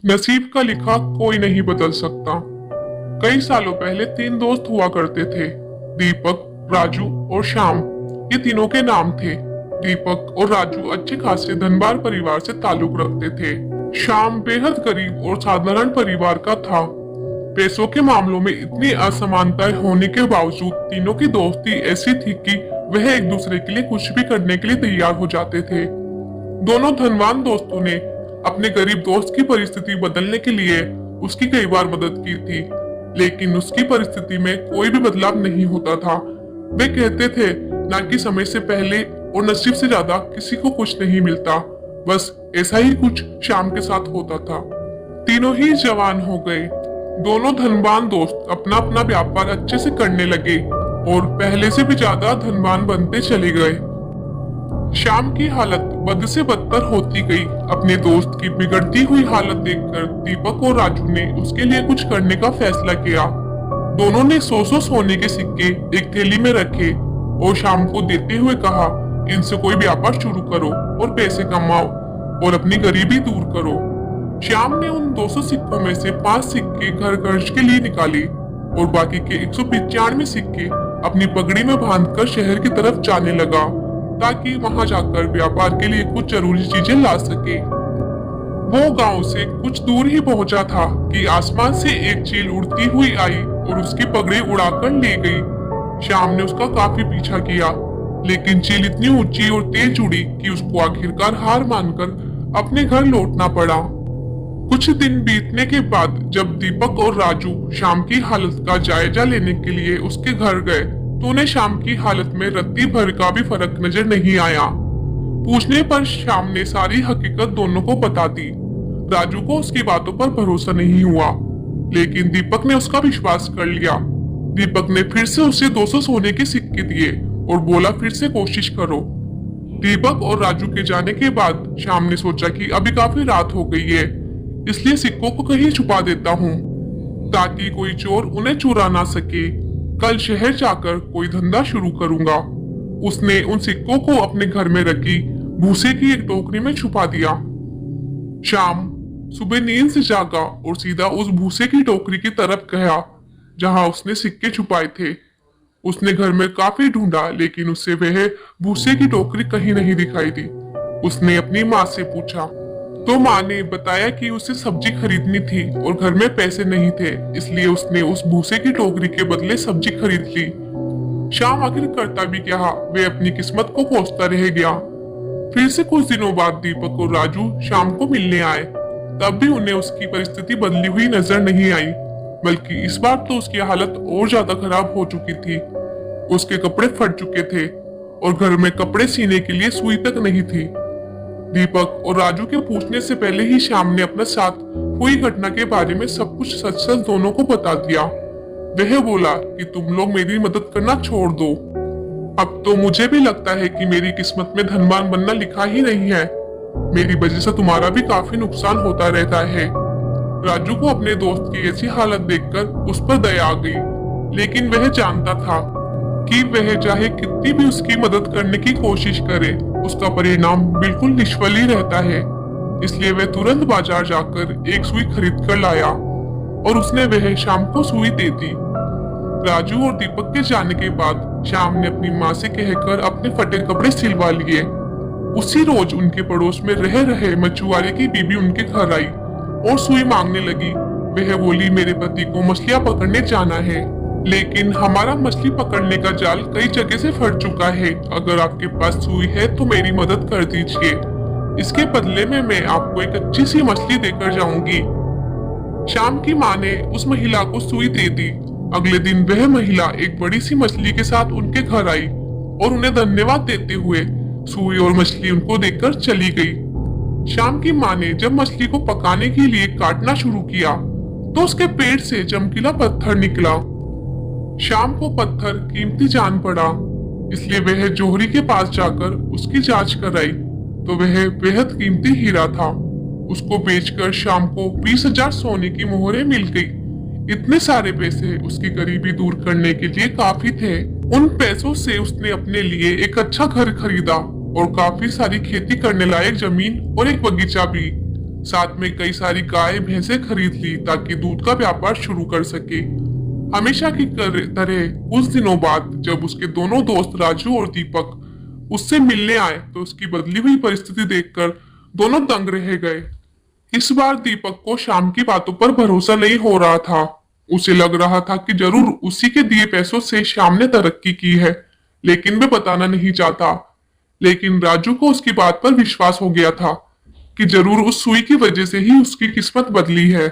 नसीब का लिखा कोई नहीं बदल सकता। कई सालों पहले तीन दोस्त हुआ करते थे, दीपक, राजू और श्याम। ये तीनों के नाम थे। दीपक और राजू अच्छे खासे धनवान परिवार से ताल्लुक रखते थे। श्याम बेहद गरीब और साधारण परिवार का था। पैसों के मामलों में इतनी असमानताएं होने के बावजूद तीनों की दोस्ती ऐसी थी कि वह एक दूसरे के लिए कुछ भी करने के लिए तैयार हो जाते थे। दोनों धनवान दोस्तों ने अपने गरीब दोस्त की परिस्थिति बदलने के लिए उसकी कई बार मदद की थी, लेकिन उसकी परिस्थिति में कोई भी बदलाव नहीं होता था। वे कहते थे ना कि समय से पहले और नसीब से ज्यादा किसी को कुछ नहीं मिलता। बस ऐसा ही कुछ श्याम के साथ होता था। तीनों ही जवान हो गए। दोनों धनवान दोस्त अपना अपना व्यापार अच्छे से करने लगे और पहले से भी ज्यादा धनवान बनते चले गए। श्याम की हालत बद से बदतर होती गई। अपने दोस्त की बिगड़ती हुई हालत देखकर दीपक और राजू ने उसके लिए कुछ करने का फैसला किया। दोनों ने 100 सोने के सिक्के एक थैली में रखे और श्याम को देते हुए कहा, इनसे कोई व्यापार शुरू करो और पैसे कमाओ और अपनी गरीबी दूर करो। श्याम ने उन 200 सिक्कों में से 5 सिक्के घर खर्च के लिए निकाले और बाकी के 195 सिक्के अपनी पगड़ी में बांधकर शहर की तरफ जाने लगा, ताकि वहां जाकर व्यापार के लिए कुछ जरूरी चीजें ला सके। वो गांव से कुछ दूर ही पहुंचा था कि आसमान से एक चील उड़ती हुई आई और उसकी पगड़ी उड़ाकर ले गई। श्याम ने उसका काफी पीछा किया, लेकिन चील इतनी ऊंची और तेज उड़ी कि उसको आखिरकार हार मानकर अपने घर लौटना पड़ा। कुछ दिन बीतने के बाद जब दीपक और राजू श्याम की हालत का जायजा लेने के लिए उसके घर गए तो उन्हें श्याम की हालत में रत्ती भर का भी फर्क नजर नहीं आया। पूछने पर श्याम ने सारी हकीकत दोनों को बता दी। राजू को उसकी बातों पर भरोसा नहीं हुआ, लेकिन दीपक ने उसका विश्वास कर लिया। दीपक ने फिर से उसे 200 सोने के सिक्के दिए और बोला, फिर से कोशिश करो। दीपक और राजू के जाने के बाद श्याम ने सोचा कि अभी काफी रात हो गई है, इसलिए सिक्कों को कहीं छुपा देता हूँ ताकि कोई चोर उन्हें चुरा ना सके। कल शहर जाकर कोई धंधा शुरू करूंगा। उसने उन सिक्कों को अपने घर में रखी भूसे की एक टोकरी में छुपा दिया। शाम सुबह नींद से जागा और सीधा उस भूसे की टोकरी की तरफ गया जहां उसने सिक्के छुपाए थे। उसने घर में काफी ढूंढा, लेकिन उसे वह भूसे की टोकरी कहीं नहीं दिखाई दी। उसने अपनी माँ से पूछा तो माँ ने बताया कि उसे सब्जी खरीदनी थी और घर में पैसे नहीं थे, इसलिए उसने उस भूसे की टोकरी के बदले सब्जी खरीद ली। शाम आखिर करता भी क्या, वे अपनी किस्मत को कोसता रह गया। फिर से कुछ दिनों बाद दीपक और राजू शाम को मिलने आए। तब भी उन्हें उसकी परिस्थिति बदली हुई नजर नहीं आई, बल्कि इस बार तो उसकी हालत और ज्यादा खराब हो चुकी थी। उसके कपड़े फट चुके थे और घर में कपड़े सीने के लिए सुई तक नहीं थी। दीपक और राजू के पूछने से पहले ही श्याम ने अपने साथ हुई घटना के बारे में सब कुछ सच सच दोनों को बता दिया। वह बोला कि तुम लोग मेरी मदद करना छोड़ दो। अब तो मुझे भी लगता है कि मेरी किस्मत में धनवान बनना लिखा ही नहीं है। मेरी वजह से तुम्हारा भी काफी नुकसान होता रहता है। राजू को अपने दोस्त की ऐसी हालत देखकर उस पर दया आ गई, लेकिन वह जानता था कि वह चाहे कितनी भी उसकी मदद करने की कोशिश करे, उसका परिणाम बिल्कुल निष्फल ही रहता है। इसलिए वह तुरंत बाजार जाकर एक सुई खरीद कर लाया और उसने वह शाम को सुई दे दी। राजू और दीपक के जाने के बाद शाम ने अपनी माँ से कहकर अपने फटे कपड़े सिलवा लिए। उसी रोज उनके पड़ोस में रह रहे मछुआरे की बीबी उनके घर आई और सुई मांगने लगी। वह बोली, मेरे पति को मछलियां पकड़ने जाना है, लेकिन हमारा मछली पकड़ने का जाल कई जगह से फट चुका है। अगर आपके पास सुई है तो मेरी मदद कर दीजिए। इसके बदले में मैं आपको एक अच्छी सी मछली देकर जाऊंगी। शाम की माँ ने उस महिला को सुई दे दी। अगले दिन वह महिला एक बड़ी सी मछली के साथ उनके घर आई और उन्हें धन्यवाद देते हुए सुई और मछली उनको देकर चली गई। शाम की माँ ने जब मछली को पकाने के लिए काटना शुरू किया तो उसके पेट से चमकीला पत्थर निकला। शाम को पत्थर कीमती जान पड़ा, इसलिए वह जोहरी के पास जाकर उसकी जांच कराई तो वह बेहद कीमती हीरा था। उसको बेचकर शाम को 20,000 सोने की मोहरें मिल गई। इतने सारे पैसे उसकी गरीबी दूर करने के लिए काफी थे। उन पैसों से उसने अपने लिए एक अच्छा घर खरीदा और काफी सारी खेती करने लायक जमीन और एक बगीचा भी। साथ में कई सारी गाय भैंसे खरीद ली ताकि दूध का व्यापार शुरू कर सके। हमेशा की तरह कुछ दिनों बाद जब उसके दोनों दोस्त राजू और दीपक उससे मिलने आए तो उसकी बदली हुई परिस्थिति देखकर दोनों दंग रह गए। इस बार दीपक को श्याम की बातों पर भरोसा नहीं हो रहा था। उसे लग रहा था कि जरूर उसी के दिए पैसों से श्याम ने तरक्की की है, लेकिन वह बताना नहीं चाहता। लेकिन राजू को उसकी बात पर विश्वास हो गया था कि जरूर उस सुई की वजह से ही उसकी किस्मत बदली है।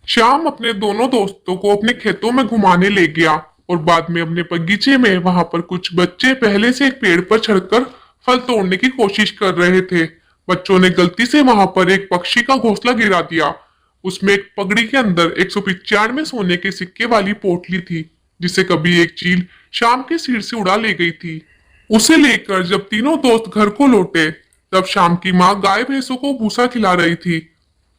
श्याम अपने दोनों दोस्तों को अपने खेतों में घुमाने ले गया और बाद में अपने बगीचे में। वहां पर कुछ बच्चे पहले से एक पेड़ पर चढ़कर फल तोड़ने की कोशिश कर रहे थे। बच्चों ने गलती से वहां पर एक पक्षी का घोंसला गिरा दिया। उसमें एक पगड़ी के अंदर 195 सोने के सिक्के वाली पोटली थी, जिसे कभी एक चील श्याम के सिर से उड़ा ले गई थी। उसे लेकर जब तीनों दोस्त घर को लौटे तब श्याम की माँ गाय भैंसों को भूसा खिला रही थी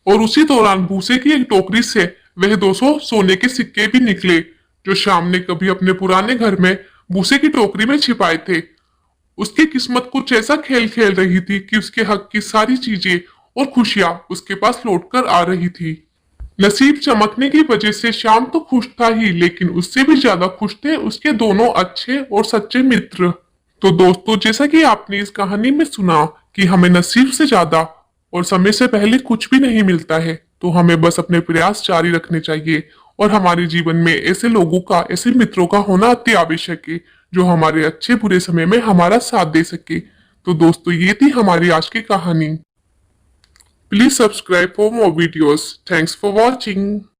और उसी दौरान भूसे की एक टोकरी से वह 200 सोने के सिक्के भी निकले, जो श्याम ने कभी अपने पुराने घर में भूसे की टोकरी में छिपाए थे। उसकी किस्मत कुछ ऐसा खेल खेल रही थी कि उसके हक की सारी चीजें और खुशियां उसके पास लौटकर आ रही थी। नसीब चमकने की वजह से श्याम तो खुश था ही, लेकिन उससे भी ज्यादा खुश थे उसके दोनों अच्छे और सच्चे मित्र। तो दोस्तों, जैसा कि आपने इस कहानी में सुना कि हमें नसीब से ज्यादा और समय से पहले कुछ भी नहीं मिलता है, तो हमें बस अपने प्रयास जारी रखने चाहिए और हमारे जीवन में ऐसे लोगों का, ऐसे मित्रों का होना अति आवश्यक है जो हमारे अच्छे बुरे समय में हमारा साथ दे सके। तो दोस्तों, ये थी हमारी आज की कहानी। Please subscribe for more videos. Thanks for watching.